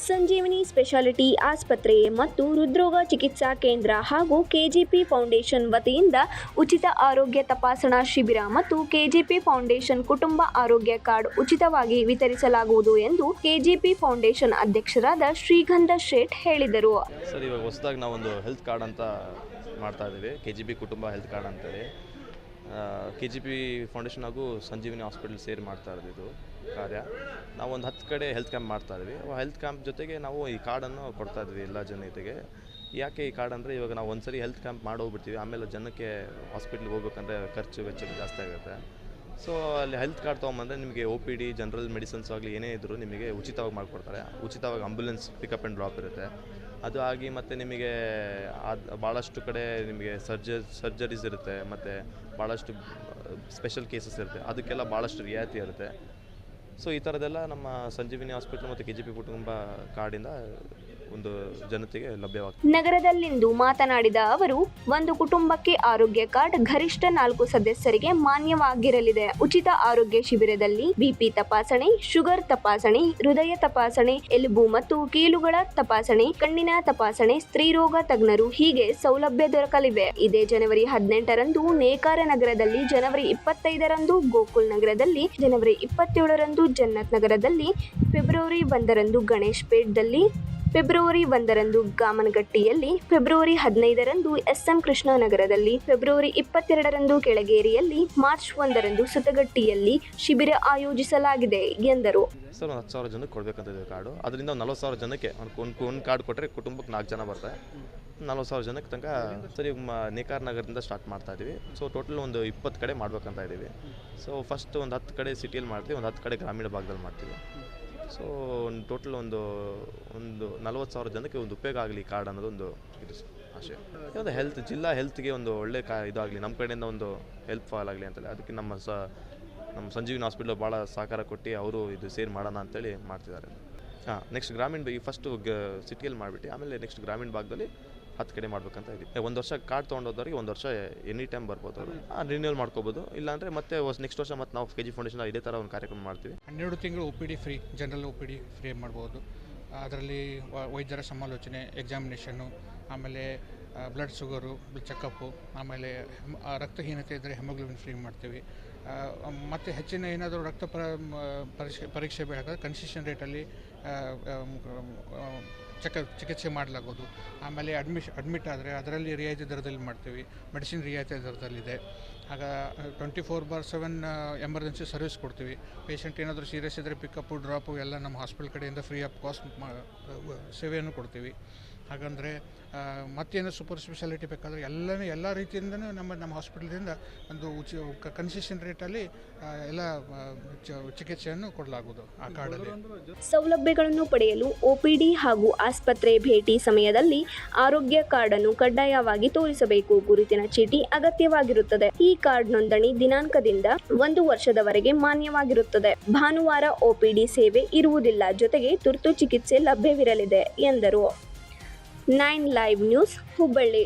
ಸಂಜೀವಿನಿ speciality ಆಸ್ಪತ್ರೆ ಮತ್ತು ಹೃದ್ರೋಗ ಚಿಕಿತ್ಸಾ ಕೇಂದ್ರ ಹಾಗೂ ಕೆಜಿಪಿ ಫೌಂಡೇಶನ್ ವತಿಯಿಂದ ಉಚಿತ ಆರೋಗ್ಯ ತಪಾಸಣಾ ಶಿಬಿರ ಮತ್ತು ಕೆಜಿಪಿ ಫೌಂಡೇಶನ್ ಕುಟುಂಬ ಆರೋಗ್ಯ ಕಾರ್ಡ್ ಉಚಿತವಾಗಿ ವಿತರಿಸಲಾಗುವುದು ಎಂದು ಕೆಜಿಪಿ ಫೌಂಡೇಶನ್ ಅಧ್ಯಕ್ಷರಾದ ಶ್ರೀಗಂಧ ಶೇಟ್ ಹೇಳಿದರು. ಸರ್, ಇವಾಗ ಹೊಸದಾಗಿ ನಾವೊಂದು ಹೆಲ್ತ್ ಕಾರ್ಡ್ ಅಂತ ಮಾಡ್ತಾ ಇದ್ದೀವಿ. ಕೆಜಿಪಿ ಕುಟುಂಬ ಹೆಲ್ತ್ ಕಾರ್ಡ್ ಅಂತೇಳಿ ಕೆಜಿಪಿ ಫೌಂಡೇಶನ್ ಹಾಗೂ ಸಂಜೀವಿನಿ ಹಾಸ್ಪಿಟಲ್ ಸೇರಿ ಮಾಡ್ತಾ ಇರೋದು ಇದು ಕಾರ್ಯ. ನಾವು ಒಂದು 10 ಕಡೆ ಹೆಲ್ತ್ ಕ್ಯಾಂಪ್ ಮಾಡ್ತಾ ಇದ್ವಿ. ಹೆಲ್ತ್ ಕ್ಯಾಂಪ್ ಜೊತೆಗೆ ನಾವು ಈ ಕಾರ್ಡನ್ನು ಕೊಡ್ತಾ ಇದ್ವಿ ಎಲ್ಲ ಜನತೆಗೆ. ಯಾಕೆ ಈ ಕಾರ್ಡ್ ಅಂದರೆ, ಇವಾಗ ನಾವು ಒಂದ್ಸರಿ ಹೆಲ್ತ್ ಕ್ಯಾಂಪ್ ಮಾಡೋಗ್ಬಿಡ್ತೀವಿ, ಆಮೇಲೆ ಜನಕ್ಕೆ ಹಾಸ್ಪಿಟ್ಲಿಗೆ ಹೋಗ್ಬೇಕಂದ್ರೆ ಖರ್ಚು ವೆಚ್ಚ ಜಾಸ್ತಿ ಆಗುತ್ತೆ. ಸೊ ಅಲ್ಲಿ ಹೆಲ್ತ್ ಕಾರ್ಡ್ ತೊಗೊಂಬಂದರೆ ನಿಮಗೆ OPD ಜನರಲ್ ಮೆಡಿಸಿನ್ಸ್ ಆಗಲಿ ಏನೇ ಇದ್ದರೂ ನಿಮಗೆ ಉಚಿತವಾಗಿ ಮಾಡಿಕೊಡ್ತಾರೆ. ಉಚಿತವಾಗಿ ಆಂಬುಲೆನ್ಸ್ ಪಿಕಪ್ ಆ್ಯಂಡ್ ಡ್ರಾಪ್ ಇರುತ್ತೆ. ಅದು ಆಗಿ ಮತ್ತು ನಿಮಗೆ ಭಾಳಷ್ಟು ಕಡೆ ನಿಮಗೆ ಸರ್ಜರೀಸ್ ಇರುತ್ತೆ, ಮತ್ತು ಭಾಳಷ್ಟು ಸ್ಪೆಷಲ್ ಕೇಸಸ್ ಇರುತ್ತೆ, ಅದಕ್ಕೆಲ್ಲ ಭಾಳಷ್ಟು ರಿಯಾಯಿತಿ ಇರುತ್ತೆ. ಸೊ ಈ ಥರದ್ದೆಲ್ಲ ನಮ್ಮ ಸಂಜೀವಿನಿ ಹಾಸ್ಪಿಟಲ್ ಮತ್ತು ಕೆಜಿಪಿ ಕುಟುಂಬ ಕಾರ್ಡಿಂದ ಒಂದು ಜನತೆಗೆ ಲಭ್ಯವಾಗ್ತದೆ. ನಗರದಲ್ಲಿಂದು ಮಾತನಾಡಿದ ಅವರು, ಒಂದು ಕುಟುಂಬಕ್ಕೆ ಆರೋಗ್ಯ ಕಾರ್ಡ್ ಗರಿಷ್ಠ 4 ಸದಸ್ಯರಿಗೆ ಮಾನ್ಯವಾಗಿರಲಿದೆ. ಉಚಿತ ಆರೋಗ್ಯ ಶಿಬಿರದಲ್ಲಿ BP ತಪಾಸಣೆ, ಶುಗರ್ ತಪಾಸಣೆ, ಹೃದಯ ತಪಾಸಣೆ, ಎಲುಬು ಮತ್ತು ಕೀಲುಗಳ ತಪಾಸಣೆ, ಕಣ್ಣಿನ ತಪಾಸಣೆ, ಸ್ತ್ರೀರೋಗ ತಜ್ಞರು ಹೀಗೆ ಸೌಲಭ್ಯ ದೊರಕಲಿವೆ. ಇದೇ ಜನವರಿ 18ರಂದು ನೇಕಾರ ನಗರದಲ್ಲಿ, ಜನವರಿ 25ರಂದು ಗೋಕುಲ್ ನಗರದಲ್ಲಿ, ಜನವರಿ 27ರಂದು ಜನ್ನತ್ ನಗರದಲ್ಲಿ, ಫೆಬ್ರವರಿ 1ರಂದು ಗಣೇಶ್ ಪೇಟ್ದಲ್ಲಿ, ಫೆಬ್ರವರಿ 1ರಂದು ಗಾಮನಗಟ್ಟಿಯಲ್ಲಿ, ಫೆಬ್ರವರಿ 15ರಂದು SM ಕೃಷ್ಣ ನಗರದಲ್ಲಿ, ಫೆಬ್ರವರಿ 22ರಂದು ಕೆಳಗೇರಿಯಲ್ಲಿ, ಮಾರ್ಚ್ 1ರಂದು ಸುತಗಟ್ಟಿಯಲ್ಲಿ ಶಿಬಿರ ಆಯೋಜಿಸಲಾಗಿದೆ ಎಂದರು. ಸರ್, 10,000 ಜನಕ್ಕೆ ಕೊಡಬೇಕಂತಿದೆ ಕಾರ್ಡು. ಅದರಿಂದ 40,000 ಜನಕ್ಕೆ ಒಂದು ಕಾರ್ಡ್ ಕೊಟ್ಟರೆ ಕುಟುಂಬಕ್ಕೆ 4 ಜನ ಬರ್ತಾರೆ. 40,000 ಜನಕ್ಕೆ ತನಕ ಸರಿ ನೇಕಾರ ನಗರದಿಂದ ಸ್ಟಾರ್ಟ್ ಮಾಡ್ತಾ ಇದ್ದೀವಿ. ಸೊ ಟೋಟಲ್ ಒಂದು 20 ಕಡೆ ಮಾಡ್ಬೇಕಂತ ಇದ್ದೀವಿ. ಸೊ ಫಸ್ಟ್ ಒಂದು 10 ಕಡೆ ಸಿಟಿಯಲ್ಲಿ ಮಾಡ್ತೀವಿ, ಒಂದು 10 ಕಡೆ ಗ್ರಾಮೀಣ ಭಾಗದಲ್ಲಿ ಮಾಡ್ತೀವಿ. ಸೊ ಒಂದು ಟೋಟಲ್ ಒಂದು 40,000 ಜನಕ್ಕೆ ಒಂದು ಉಪಯೋಗ ಆಗಲಿ ಕಾರ್ಡ್ ಅನ್ನೋದು ಒಂದು ಇದು ಆಶಯ. ಒಂದು ಜಿಲ್ಲಾ ಹೆಲ್ತ್ಗೆ ಒಂದು ಒಳ್ಳೆ ಇದಾಗಲಿ, ನಮ್ಮ ಕಡೆಯಿಂದ ಒಂದು ಹೆಲ್ಪ್ ಫಾಲ್ ಆಗಲಿ ಅಂತೇಳಿ ಅದಕ್ಕೆ ನಮ್ಮ ಸಂಜೀವಿನಿ ಹಾಸ್ಪಿಟಲ್ ಭಾಳ ಸಹಕಾರ ಕೊಟ್ಟು ಅವರು ಇದು ಸೇರಿ ಮಾಡೋಣ ಅಂತೇಳಿ ಮಾಡ್ತಿದ್ದಾರೆ. ನೆಕ್ಸ್ಟ್ ಗ್ರಾಮೀಣ ಈ ಫಸ್ಟು ಸಿಟಿಯಲ್ಲಿ ಮಾಡಿಬಿಟ್ಟು ಆಮೇಲೆ ನೆಕ್ಸ್ಟ್ ಗ್ರಾಮೀಣ ಭಾಗದಲ್ಲಿ 10 ಕಡೆ ಮಾಡ್ಬೇಕಂತ ಇದ್ದೀವಿ. ಒಂದು ವರ್ಷ ಕಾರ್ಡ್ ತೊಗೊಂಡೋದವ್ರಿಗೆ 1 ವರ್ಷ ಎನಿ ಟೈಮ್ ಬರ್ಬೋದು, ಅವರು ರಿನ್ಯೂವಲ್ ಮಾಡ್ಕೋಬೋದು. ಇಲ್ಲಾಂದರೆ ಮತ್ತೆ ನೆಕ್ಸ್ಟ್ ವರ್ಷ ಮತ್ತೆ ನಾವು ಕೆಜಿ ಫೌಂಡೇಶನ್ ಇದೇ ಥರ ಒಂದು ಕಾರ್ಯಕ್ರಮ ಮಾಡ್ತೀವಿ. 12 ತಿಂಗಳು OPD free, general OPD free ಮಾಡ್ಬೋದು. ಅದರಲ್ಲಿ ವೈದ್ಯರ ಸಮಾಲೋಚನೆ, ಎಕ್ಸಾಮಿನೇಷನ್ನು, ಆಮೇಲೆ ಬ್ಲಡ್ ಶುಗರು ಚೆಕಪ್ಪು, ಆಮೇಲೆ ರಕ್ತಹೀನತೆ ಇದ್ದರೆ ಹೆಮೋಗ್ಲೋಬಿನ್ ಫ್ರೀ ಮಾಡ್ತೀವಿ. ಮತ್ತು ಹೆಚ್ಚಿನ ಏನಾದರೂ ರಕ್ತ ಪರೀಕ್ಷೆ ಬೇಕಾದರೆ ಕನ್ಸೆಷನ್ ರೇಟಲ್ಲಿ ಚಿಕಿತ್ಸೆ ಮಾಡಲಾಗೋದು. ಆಮೇಲೆ ಅಡ್ಮಿಟ್ ಆದರೆ ಅದರಲ್ಲಿ ರಿಯಾಯಿತಿ ದರದಲ್ಲಿ ಮಾಡ್ತೀವಿ. ಮೆಡಿಸಿನ್ ರಿಯಾಯಿತಿ ದರದಲ್ಲಿದೆ. ಆಗ 24/7 ಎಮರ್ಜೆನ್ಸಿ ಸರ್ವಿಸ್ ಕೊಡ್ತೀವಿ. ಪೇಷಂಟ್ ಏನಾದರೂ ಸೀರಿಯಸ್ ಇದ್ದರೆ ಪಿಕಪ್ಪು ಡ್ರಾಪು ಎಲ್ಲ ನಮ್ಮ ಹಾಸ್ಪಿಟಲ್ ಕಡೆಯಿಂದ ಫ್ರೀ ಆಫ್ ಕಾಸ್ಟ್ ಸೇವೆಯನ್ನು ಕೊಡ್ತೀವಿ. ಹಾಗಂದರೆ ಮತ್ತೇನು ಸೂಪರ್ ಸ್ಪೆಷಾಲಿಟಿ ಬೇಕಾದರೆ ಎಲ್ಲ ರೀತಿಯಿಂದನೂ ನಮ್ಮ ಹಾಸ್ಪಿಟಲ್ದಿಂದ ಒಂದು ಕನ್ಸೆಷನ್ ರೇಟಲ್ಲಿ ಎಲ್ಲ ಚಿಕಿತ್ಸೆಯನ್ನು ಕೊಡಲಾಗುವುದು ಆ ಕಾರ್ಡಲ್ಲಿ. ಸೌಲಭ್ಯಗಳನ್ನು ಪಡೆಯಲು OPD ಹಾಗೂ ಆಸ್ಪತ್ರೆ ಭೇಟಿ ಸಮಯದಲ್ಲಿ ಆರೋಗ್ಯ ಕಾರ್ಡನ್ನು ಕಡ್ಡಾಯವಾಗಿ ತೋರಿಸಬೇಕು. ಗುರುತಿನ ಚೀಟಿ ಅಗತ್ಯವಾಗಿರುತ್ತದೆ. ಈ ಕಾರ್ಡ್ ನೋಂದಣಿ ದಿನಾಂಕದಿಂದ 1 ವರ್ಷದವರೆಗೆ ಮಾನ್ಯವಾಗಿರುತ್ತದೆ. ಭಾನುವಾರ OPD ಸೇವೆ ಇರುವುದಿಲ್ಲ. ಜೊತೆಗೆ ತುರ್ತು ಚಿಕಿತ್ಸೆ ಲಭ್ಯವಿರಲಿದೆ ಎಂದರು. 9 ಲೈವ್ ನ್ಯೂಸ್, ಹುಬ್ಬಳ್ಳಿ.